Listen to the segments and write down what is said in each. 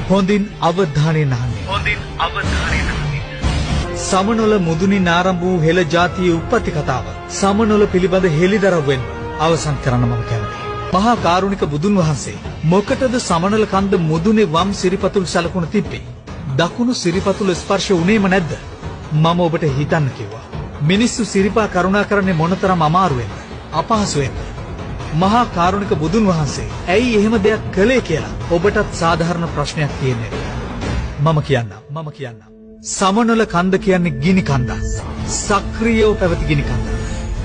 හොඳින් අවධානයෙන් අහන්න. සමනොල මුදුනින් ආරම්භ වූ හෙළ ජාතියේ උප්පත්ති කතාව සමනොල පිළිබඳ හෙළිදරව් වෙන්න අවසන් කරන්න මම කැමතියි. මහා කාරුණික බුදුන් වහන්සේ මොකටද සමනොල කන්ද මුදුනේ වම් සිරිපතුල් සලකුණ තිබ්බේ? දකුණු සිරිපතුල ස්පර්ශ වුණේම නැද්ද? මම ඔබට හිතන්න කිව්වා. මිනිස්සු සිරිපා කරුණා කරන්නේ මොනතරම් අමාරුවෙන්ද? අපහසුවෙන්ද? මහා කාරුණික බුදුන් වහන්සේ ඇයි එහෙම දෙයක් කළේ කියලා ඔබටත් සාධාරණ ප්‍රශ්නයක් තියෙන්නේ. මම කියන්නම්. සමනොල කන්ද කියන්නේ ගිනි කන්දක්. සක්‍රියව පැවති ගිනි කන්දක්.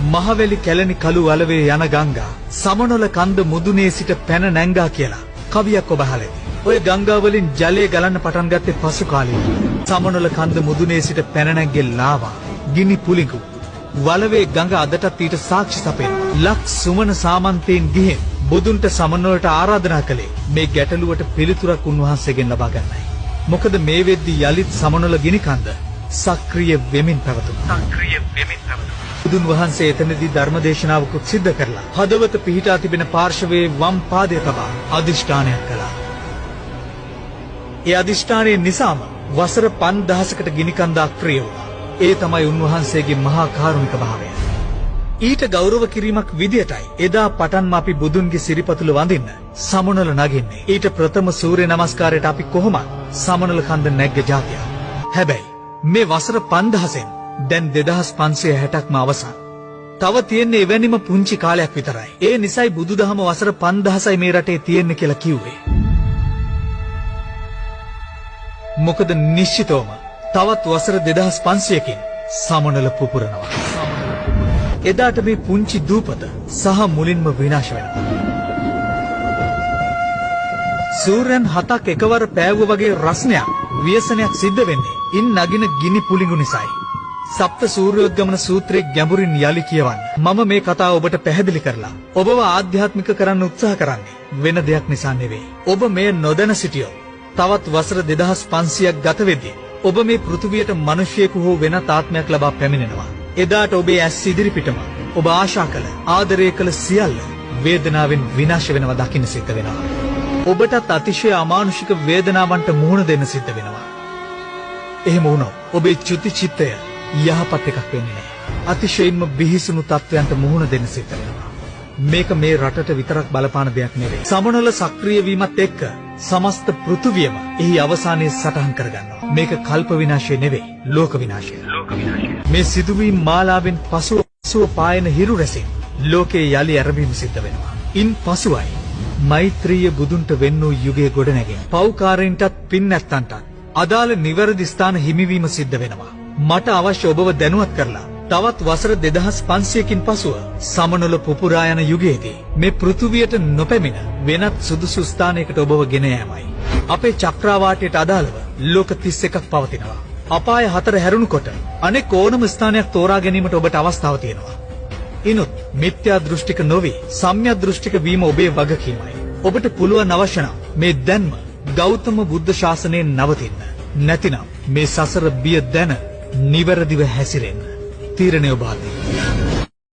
මහවැලි කැලණි කළු වලවේ යන ගංගා සමනොල කන්ද මුදුනේ සිට පැන නැංගා කියලා කවියක් ඔබ අහලා ඇති. ඔය ගංගා වලින් ජලය ගලන්න පටන් ගත්තේ පසු කාලෙක. සමනොල කන්ද මුදුනේ සිට පැන නැග්ගේ ලාවා, ගිනි පුලිඟු, වලවේ ගඟ අදටත් ඊට සාක්ෂි සපයන. ලක් සුමන සාමන්තයෙන් ගිහින් බුදුන්ට සමනොලට ආරාධනා කළේ මේ ගැටලුවට පිළිතුරක් උන්වහන්සේගෙන් ලබා ගන්නයි. මොකද මේ වෙද්දී යලිත් සමනොල ගිනි කන්ද සක්‍රිය වෙමින් පැවතුණා. බුදුන් වහන්සේ එතනදී ධර්මදේශනාවකුත් සිද්ධ කරලා හදවත පිහිටා තිබෙන පාර්ශවයේ වම් පාදයේ තබා අදිෂ්ඨානයක් කළා. ඒ අදිෂ්ඨානයේ නිසාම වසර 5000කට ගිනි කන්ද අක්‍රිය වුණා. ඒ තමයි උන්වහන්සේගේ මහා කාරුණික භාවය. ඊට ගෞරව කිරීමක් විදියටයි එදා පටන්ම අපි බුදුන්ගේ සිරිපතුල වඳින්න සමනොල නගින්නේ. ඊට ප්‍රථම සූර්ය නමස්කාරයට අපි කොහොමද සමනොල කන්ද නැග්ග જાතිය. හැබැයි මේ වසර 5000න් දැන් 2560ක්ම අවසන්. තව තියෙන්නේ එවැනිම පුංචි කාලයක් විතරයි. ඒ නිසයි බුදුදහම වසර 5000යි මේ රටේ තියෙන්නේ කියලා කිව්වේ. මොකද නිශ්චිතවම තවත් වසර 2500කින් සමනොල පුපුරනවා. එදාට මේ පුංචි දූපත සහ මුලින්ම විනාශ වෙනවා. සූර්යයන් 7ක් එකවර පෑවුව වගේ රස්නයක් ව්‍යසනයක් සිද්ධ වෙන්නේ ඉන් නගින ගිනි පුලිඟු නිසායි. සප්ත සූර්යෝද්ගමන සූත්‍රයේ ගැඹුරින් යලි කියවන්න. මම මේ කතාව ඔබට පැහැදිලි කරලා ඔබව ආධ්‍යාත්මික කරන්න උත්සාහ කරන්නේ වෙන දෙයක් නිසා නෙවෙයි. ඔබ මේ නොදැන සිටියොත් තවත් වසර 2500ක් ගත වෙද්දී ඔබ මේ පෘථුවියට මිනිසියෙකු හෝ වෙනත් ආත්මයක් ලබා පැමිණෙනවා. එදාට ඔබේ ඇස් ඉදිරිපිටම ඔබ ආශා කළ ආදරය කළ සියල්ල වේදනාවෙන් විනාශ වෙනවා දකින්න සිද්ධ වෙනවා. ඔබටත් අතිශය අමානුෂික වේදනාවන්ට මුහුණ දෙන්න සිද්ධ වෙනවා. එහෙම වුණොත් ඔබේ චුති චිත්තය යහපත් එකක් වෙන්නේ නැහැ. අතිශයින්ම බිහිසුණු තත්වයන්ට මුහුණ දෙන්න සිද්ධ වෙනවා. මේක මේ රටට විතරක් බලපාන දෙයක් නෙවෙයි. සමනොල සක්‍රිය වීමත් එක්ක සමස්ත පෘථුවියම එහි අවසානයේ සටහන් කරගන්නවා. මේක කල්ප විනාශය නෙවෙයි, ලෝක විනාශය. මේ සිදුවීම් මාලාවෙන් පසුව පායන හිරු රැසින් ලෝකයේ යලි ඇරඹීම සිද්ධ වෙනවා. ඉන් පසුවයි මෛත්‍රීය බුදුන්ට වෙන්න වූ යුගයේ ගොඩ නැගෙන. පව්කාරයින්ටත් පින් නැත්තන්ටත් අදාළ නිවැරදි ස්ථාන හිමිවීම සිද්ධ වෙනවා. මට අවශ්‍ය ඔබව දැනුවත් කරලා තවත් වසර 2500කින් පසුව සමනොල පුපුරා යන යුගයේදී මේ පෘථුවියට නොපැමිණ වෙනත් සුදුසු ස්ථානයකට ඔබව ගෙන යාමයි. අපේ චක්‍රාවාටයට අදාළව ලෝක 31ක් පවතිනවා. අපාය 4 හැරුණුකොට අනෙක් ඕනම ස්ථානයක් තෝරා ගැනීමට ඔබට අවස්ථාව තියෙනවා. ඉනුත් මිත්‍යා දෘෂ්ටික නොවි සම්‍යක් දෘෂ්ටික වීම ඔබේ වගකීමයි. ඔබට පුළුවන් අවශ්‍ය නම් මේ දැන්ම ගෞතම බුද්ධ ශාසනයෙන් නවතින්න. නැතිනම් මේ සසර බිය දැන නිවැරදිව හැසිරෙන්න. තීරණය ඔබ අතේ.